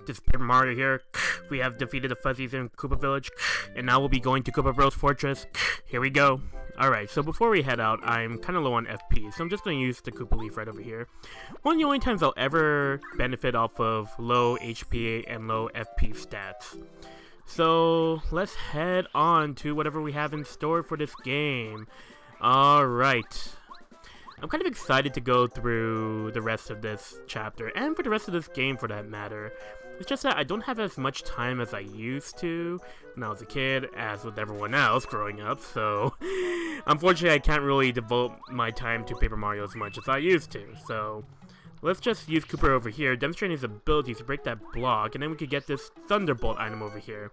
this Paper Mario here. We have defeated the Fuzzies in Koopa Village, and now we'll be going to Koopa Bros Fortress. Here we go. Alright, so before we head out, I'm kind of low on FP, so I'm just going to use the Koopa Leaf right over here. One of the only times I'll ever benefit off of low HP and low FP stats. So, let's head on to whatever we have in store for this game. Alright. I'm kind of excited to go through the rest of this chapter, and for the rest of this game for that matter. It's just that I don't have as much time as I used to when I was a kid, as with everyone else growing up, so unfortunately I can't really devote my time to Paper Mario as much as I used to. So let's just use Cooper over here, demonstrating his ability to break that block, and then we could get this Thunderbolt item over here.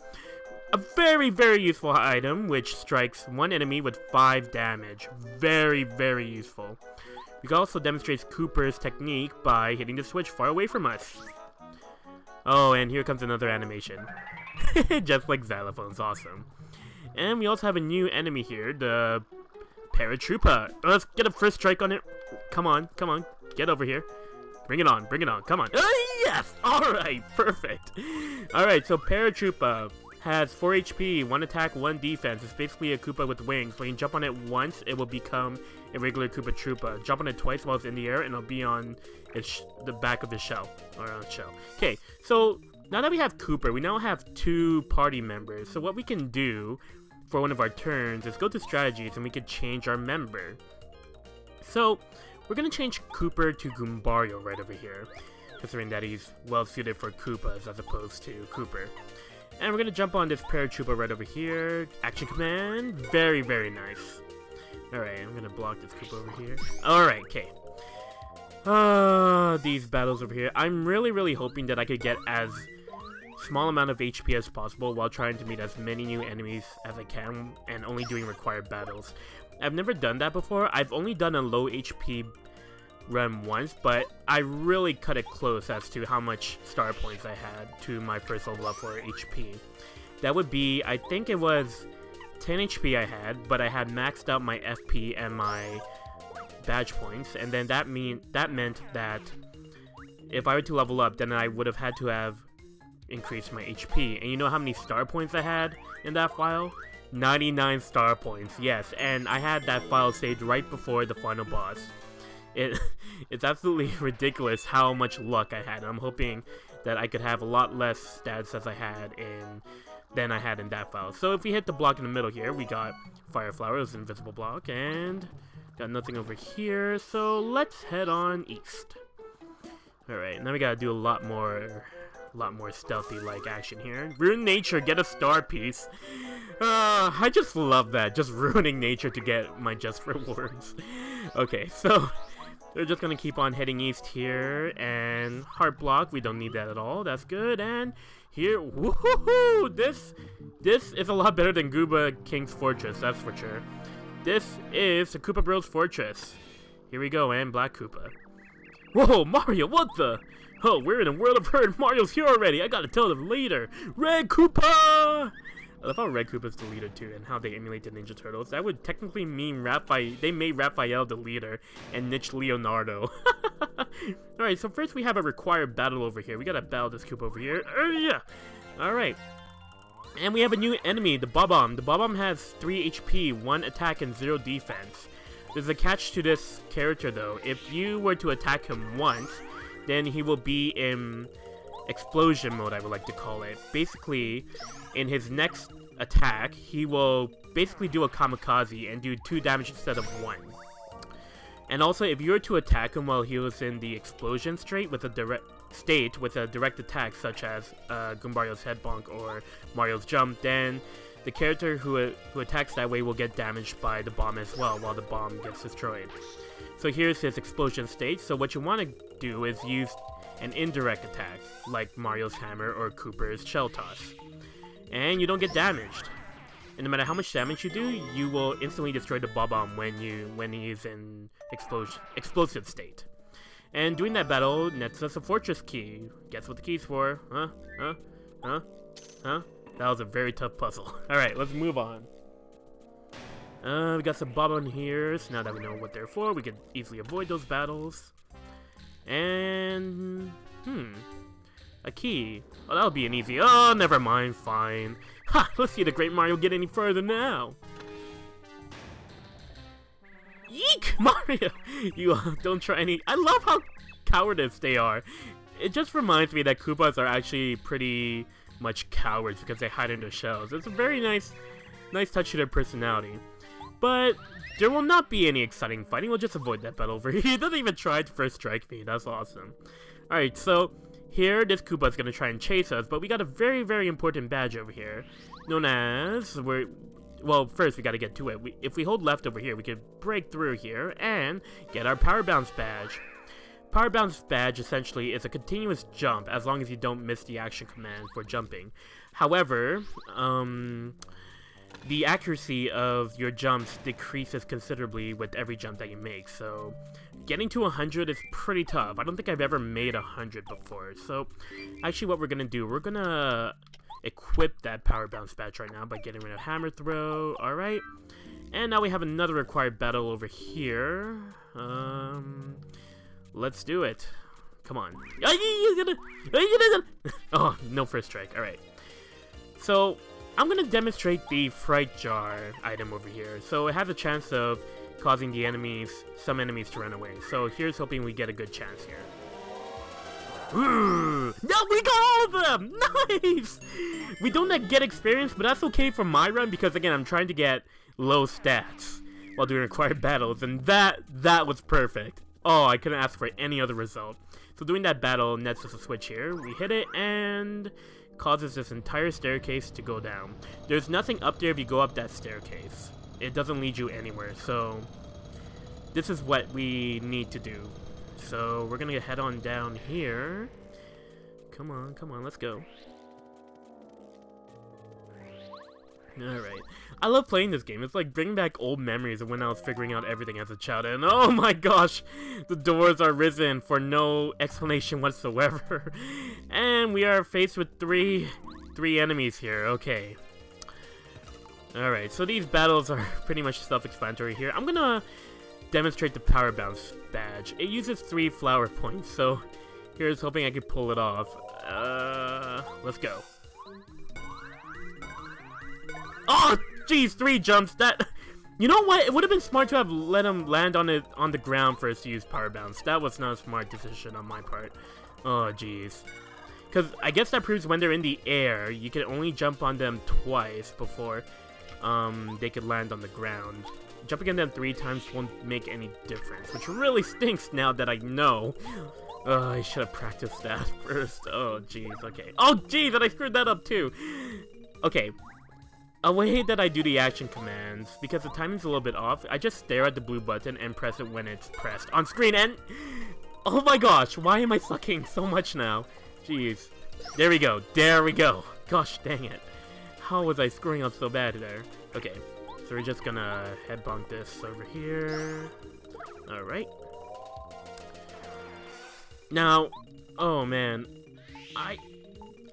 A very, very useful item, which strikes one enemy with 5 damage. Very, very useful. We can also demonstrate Cooper's technique by hitting the switch far away from us. Oh, and here comes another animation. Just like Xylophone's awesome. And we also have a new enemy here, the Paratroopa. Let's get a first strike on it. Come on, come on, get over here. Bring it on, come on. Yes! Alright, perfect. Alright, so Paratroopa has 4 HP, 1 attack, 1 defense. It's basically a Koopa with wings. When you jump on it once, it will become a regular Koopa Troopa. Jump on it twice while it's in the air, and it'll be on the back of the shell. Or on its shell. Okay, so now that we have Cooper, we now have 2 party members. So what we can do for one of our turns is go to strategies, and we can change our member. So we're going to change Cooper to Goombario right over here, considering that he's well suited for Koopas as opposed to Cooper. And we're going to jump on this Paratroopa right over here. Action command. Very, very nice. Alright, I'm going to block this Koopa over here. Alright, okay. These battles over here. I'm really, really hoping that I could get as small amount of HP as possible while trying to meet as many new enemies as I can and only doing required battles. I've never done that before. I've only done a low HP run once, but I really cut it close as to how much star points I had to my first level up for HP. That would be, I think it was 10 HP I had, but I had maxed out my FP and my badge points, and then that meant that if I were to level up, then I would have had to have increased my HP. And you know how many star points I had in that file? 99 star points, yes, and I had that file saved right before the final boss. It's absolutely ridiculous how much luck I had. I'm hoping that I could have a lot less stats as I had than I had in that file. So if we hit the block in the middle here, we got Fire Flower, it's an invisible block, and got nothing over here. So let's head on east. Alright, now we gotta do a lot more stealthy-like action here. Ruin nature, get a star piece. I just love that, just ruining nature to get my just rewards. Okay, so we're just gonna keep on heading east here, and heart block, we don't need that at all, that's good, and here, woohoo! This is a lot better than Gooba King's Fortress, that's for sure. This is the Koopa Bros Fortress. Here we go, and Black Koopa. Whoa, Mario, what the? Oh, we're in a world of hurt, Mario's here already, I gotta tell the leader! Red Koopa! I love how Red Koopa's the leader too, and how they emulate the Ninja Turtles. That would technically mean they made Raphael the leader, and Nitch Leonardo. Alright, so first we have a required battle over here. We gotta battle this Koopa over here. Yeah. Alright. And we have a new enemy, the Bob-omb. The Bob-omb has 3 HP, 1 attack, and 0 defense. There's a catch to this character though. If you were to attack him once, then he will be in explosion mode, I would like to call it. Basically, in his next attack, he will basically do a kamikaze and do 2 damage instead of 1. And also, if you were to attack him while he was in the explosion state with a direct attack, such as Goombario's head bonk or Mario's jump, then the character who attacks that way will get damaged by the bomb as well, while the bomb gets destroyed. So here's his explosion state. So what you want to do is use an indirect attack, like Mario's hammer or Cooper's shell toss. And you don't get damaged. And no matter how much damage you do, you will instantly destroy the Bob-omb when he is in explosive state. And doing that battle nets us a fortress key. Guess what the key's for? Huh? That was a very tough puzzle. Alright, let's move on. We got some Bob-omb here, so now that we know what they're for, we can easily avoid those battles. And, A key. Oh, that'll be an easy. Oh, never mind. Fine. Ha! Let's see the Great Mario get any further now. Yeek! Mario! You don't try any. I love how cowardice they are. It just reminds me that Koopas are actually pretty much cowards because they hide in their shells. It's a very nice touch to their personality. But there will not be any exciting fighting. We'll just avoid that battle over here. He doesn't even try to first strike me. That's awesome. Alright, so here this Koopa is going to try and chase us, but we got a very, very important badge over here. Known as... Well, first we got to get to it. If we hold left over here, we can break through here and get our Power Bounce badge. Power Bounce badge essentially is a continuous jump as long as you don't miss the action command for jumping. However, the accuracy of your jumps decreases considerably with every jump that you make, so getting to 100 is pretty tough. I don't think I've ever made 100 before, so actually what we're gonna do, we're gonna equip that Power Bounce badge right now by getting rid of Hammer Throw. Alright, and now we have another required battle over here. Let's do it. Come on. Oh, no first strike. Alright. So, I'm going to demonstrate the Fright Jar item over here. So, it has a chance of causing the some enemies to run away. So, here's hoping we get a good chance here. Ooh, no, we got all of them! Nice! We don't get experience, but that's okay for my run because, again, I'm trying to get low stats while doing required battles, and that was perfect. Oh, I couldn't ask for any other result. So doing that battle nets us a switch here. We hit it and causes this entire staircase to go down. There's nothing up there if you go up that staircase. It doesn't lead you anywhere. So this is what we need to do. So we're gonna head on down here. Come on, let's go. Alright. I love playing this game. It's like bringing back old memories of when I was figuring out everything as a child. And oh my gosh, the doors are risen for no explanation whatsoever. And we are faced with three enemies here. Okay. Alright, so these battles are pretty much self-explanatory here. I'm gonna demonstrate the Power Bounce badge. It uses 3 flower points, so here's hoping I can pull it off. Let's go. Oh, geez, 3 jumps. That, you know what? It would have been smart to have let him land on the ground first to use Power Bounce. That was not a smart decision on my part. Oh, geez. Because I guess that proves when they're in the air, you can only jump on them twice before they could land on the ground. Jumping on them 3 times won't make any difference, which really stinks now that I know. I should have practiced that first. Oh, jeez. Okay. Oh, jeez, and I screwed that up too. Okay. A way that I do the action commands, because the timing's a little bit off, I just stare at the blue button and press it when it's pressed on screen, and oh my gosh, why am I sucking so much now? Jeez. There we go. Gosh dang it. How was I screwing up so bad there? Okay, so we're just gonna head bonk this over here. Alright. Now, oh man,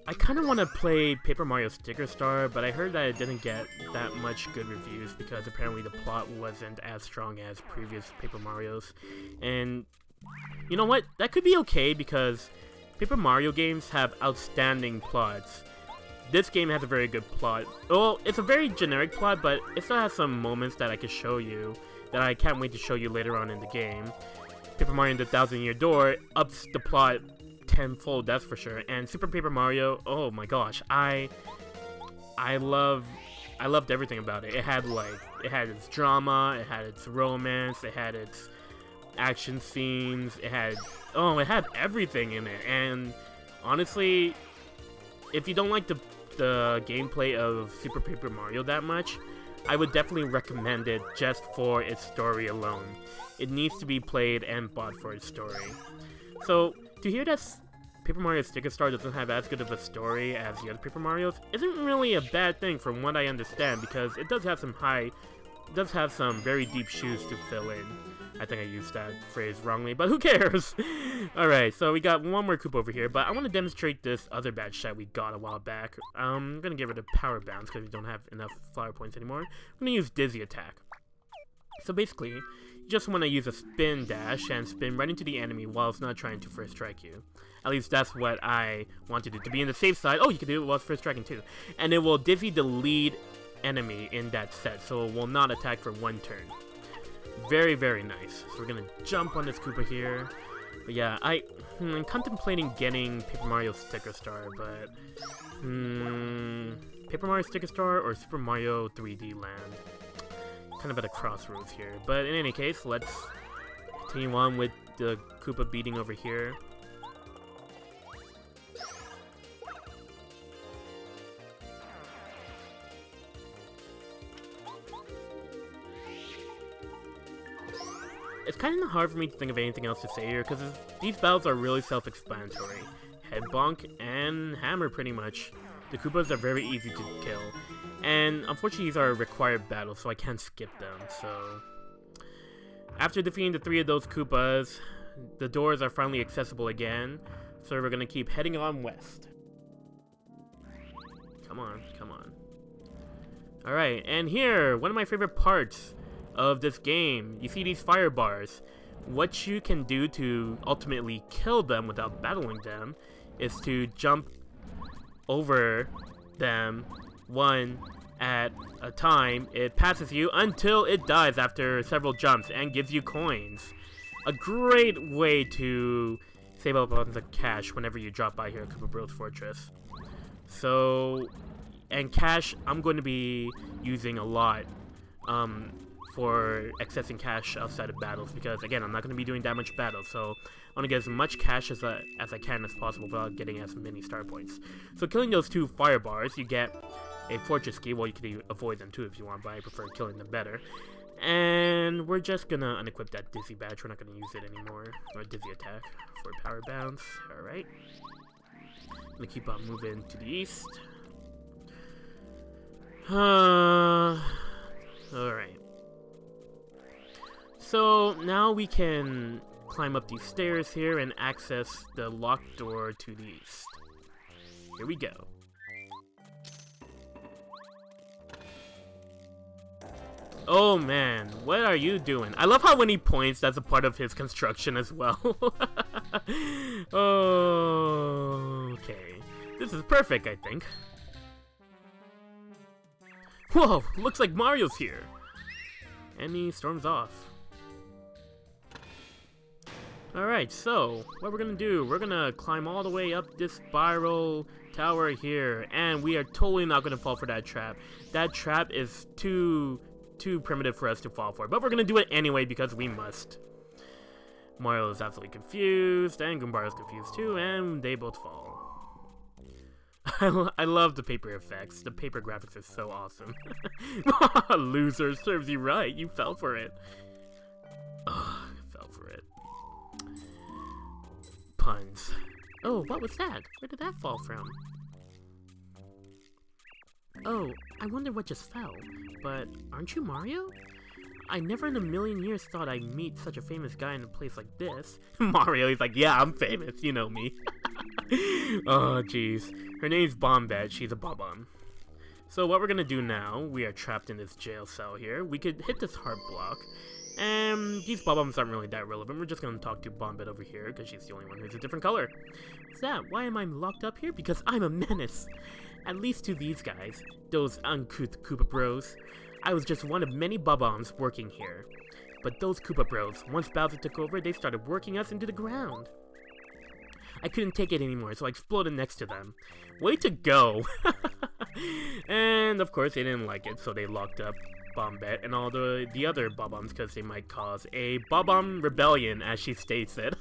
I kind of want to play Paper Mario Sticker Star, but I heard that it didn't get that much good reviews because apparently the plot wasn't as strong as previous Paper Marios. And you know what? That could be okay because Paper Mario games have outstanding plots. This game has a very good plot. Well, it's a very generic plot, but it still has some moments that I could show you that I can't wait to show you later on in the game. Paper Mario and the Thousand-Year Door ups the plot tenfold, that's for sure. And Super Paper Mario, oh my gosh, I loved everything about it. It had its drama, it had its romance, it had its action scenes, it had everything in it. And honestly, if you don't like the gameplay of Super Paper Mario that much, I would definitely recommend it just for its story alone. It needs to be played and bought for its story. So, to hear that Paper Mario Sticker Star doesn't have as good of a story as the other Paper Marios isn't really a bad thing from what I understand, because it does have some very deep shoes to fill in. I think I used that phrase wrongly, but who cares? Alright, so we got one more Koopa over here, but I want to demonstrate this other badge that we got a while back. I'm going to get rid of Power Bounce because we don't have enough flower points anymore. I'm going to use Dizzy Attack. So basically, you just want to use a spin dash and spin right into the enemy while it's not trying to first strike you. At least that's what I want to do, to be in the safe side. Oh, you can do it while it's first striking too. And it will dizzy the lead enemy in that set, so it will not attack for 1 turn. Very, very nice. So we're gonna jump on this Koopa here. But yeah, I'm contemplating getting Paper Mario Sticker Star, but Paper Mario Sticker Star or Super Mario 3D Land. Kind of at a crossroads here. But in any case, let's continue on with the Koopa beating over here. It's kind of hard for me to think of anything else to say here, because these battles are really self-explanatory. Head bonk and hammer, pretty much. The Koopas are very easy to kill. And unfortunately, these are required battles, so I can't skip them, so... After defeating the 3 of those Koopas, the doors are finally accessible again, so we're gonna keep heading on west. Come on, come on. Alright, and here, one of my favorite parts of this game. You see these fire bars. What you can do to ultimately kill them without battling them is to jump over them one at a time. It passes you until it dies after several jumps and gives you coins. A great way to save up on the cash whenever you drop by here at Koopa Bros Fortress. So, and cash I'm going to be using a lot for accessing cash outside of battles, because again, I'm not going to be doing that much battle, so I want to get as much cash as I can as possible without getting as many star points. So killing those 2 fire bars, you get a fortress key. Well, you can avoid them too if you want, but I prefer killing them better. And we're just gonna unequip that Dizzy badge. We're not gonna use it anymore, or Dizzy attack for power bounce. Alright. Gonna keep on moving to the east. Alright. So now we can climb up these stairs here and access the locked door to the east. Here we go. Oh man, what are you doing? I love how when he points, that's a part of his construction as well. Okay. This is perfect, I think. Whoa, looks like Mario's here. And he storms off. Alright, so, what we're gonna do, we're gonna climb all the way up this spiral tower here, and we are totally not gonna fall for that trap. That trap is too primitive for us to fall for, but we're gonna do it anyway because we must. Mario is absolutely confused, and Goomba is confused too, and they both fall. I love the paper effects. The paper graphics are so awesome. Loser, serves you right. You fell for it. Ugh, fell for it. Puns. Oh, what was that? Where did that fall from? Oh, I wonder what just fell. But aren't you Mario? I never in a million years thought I'd meet such a famous guy in a place like this. Mario, he's like, yeah, I'm famous, you know me. Oh, jeez. Her name's Bombad, she's a Bob-omb. So what we're gonna do now, we are trapped in this jail cell here. We could hit this heart block, and these Bob-ombs aren't really that relevant. We're just gonna talk to Bombad over here, because she's the only one who's a different color. What's that? Why am I locked up here? Because I'm a menace. At least to these guys, those uncouth Koopa Bros. I was just one of many Bob-ombs working here. But those Koopa Bros, once Bowser took over, they started working us into the ground. I couldn't take it anymore, so I exploded next to them. Way to go! And of course they didn't like it, so they locked up Bombette and all the other Bob-ombs because they might cause a Bob-omb rebellion, as she states it.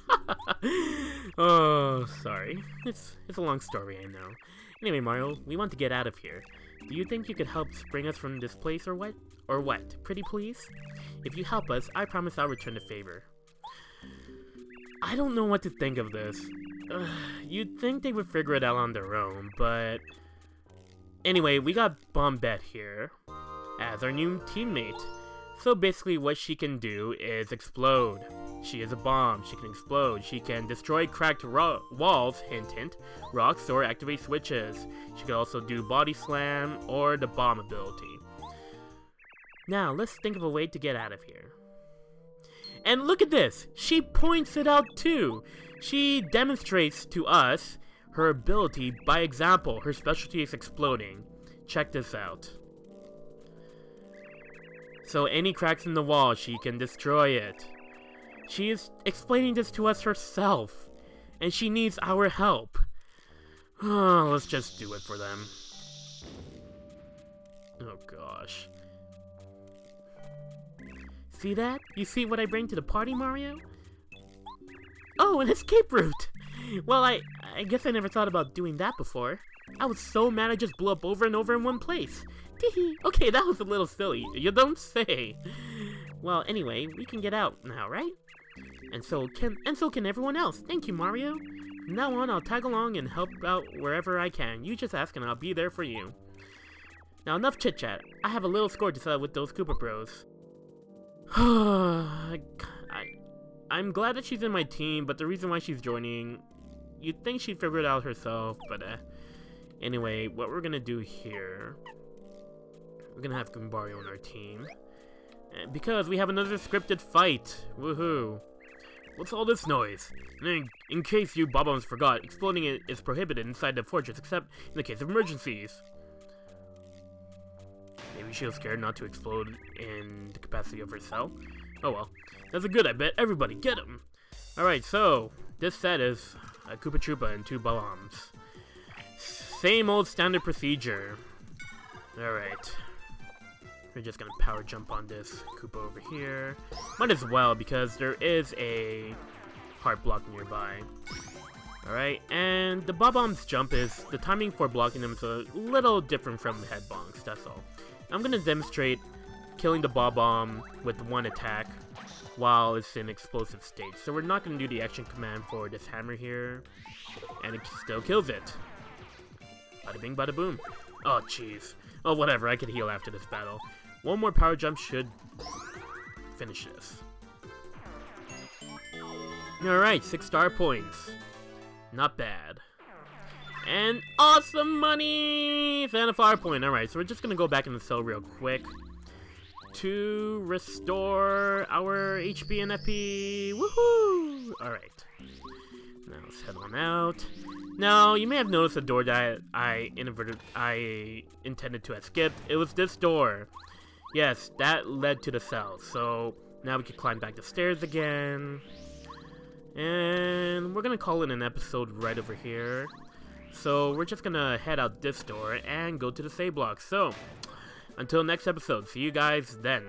Oh, sorry. It's a long story, I know. Anyway, Mario, we want to get out of here. Do you think you could help spring us from this place or what? Or what? Pretty please? If you help us, I promise I'll return the favor. I don't know what to think of this. You'd think they would figure it out on their own, but... Anyway, we got Bombette here as our new teammate. So basically what she can do is explode. She is a bomb, she can explode, she can destroy cracked walls, hint hint, rocks, or activate switches. She can also do body slam or the bomb ability. Now, let's think of a way to get out of here. And look at this! She points it out too! She demonstrates to us her ability by example. Her specialty is exploding. Check this out. So any cracks in the wall, she can destroy it. She is explaining this to us herself, and she needs our help. Oh, let's just do it for them. Oh gosh. See that? You see what I bring to the party, Mario? Oh, an escape route! Well, I guess I never thought about doing that before. I was so mad I just blew up over and over in one place. Teehee. Okay, that was a little silly. You don't say. Well, anyway, we can get out now, right? And so can everyone else. Thank you, Mario. From now on, I'll tag along and help out wherever I can. You just ask and I'll be there for you. Now, enough chit-chat. I have a little score to settle with those Koopa Bros. I'm glad that she's in my team, but the reason why she's joining, you'd think she'd figure it out herself, but anyway, what we're gonna do here, we're gonna have Goombario on our team, because we have another scripted fight. Woohoo! What's all this noise? In case you Bob-ombs forgot, exploding it is prohibited inside the fortress, except in the case of emergencies. Maybe she was scared not to explode in the capacity of her cell. Oh well. That's a good, I bet. Everybody, get him! Alright, so, this set is a Koopa Troopa and 2 bombs. Same old standard procedure. Alright. We're just gonna power jump on this Koopa over here. Might as well, because there is a heart block nearby. Alright, and the Bob-omb's jump is, the timing for blocking them is a little different from head bonks, that's all. I'm gonna demonstrate killing the Bob-omb with one attack while it's in explosive state. So we're not gonna do the action command for this hammer here, and it still kills it. Bada bing, bada boom. Oh jeez. Oh whatever, I could heal after this battle. One more power jump should finish this. Alright, 6 star points. Not bad. And awesome money! And a flower point. Alright, so we're just gonna go back in the cell real quick to restore our HP and FP. Woohoo! Alright. Now let's head on out. Now, you may have noticed a door that I intended to have skipped. It was this door. Yes, that led to the cell. So now we can climb back the stairs again. And we're gonna call it an episode right over here. So we're just gonna head out this door and go to the save block. So until next episode, see you guys then.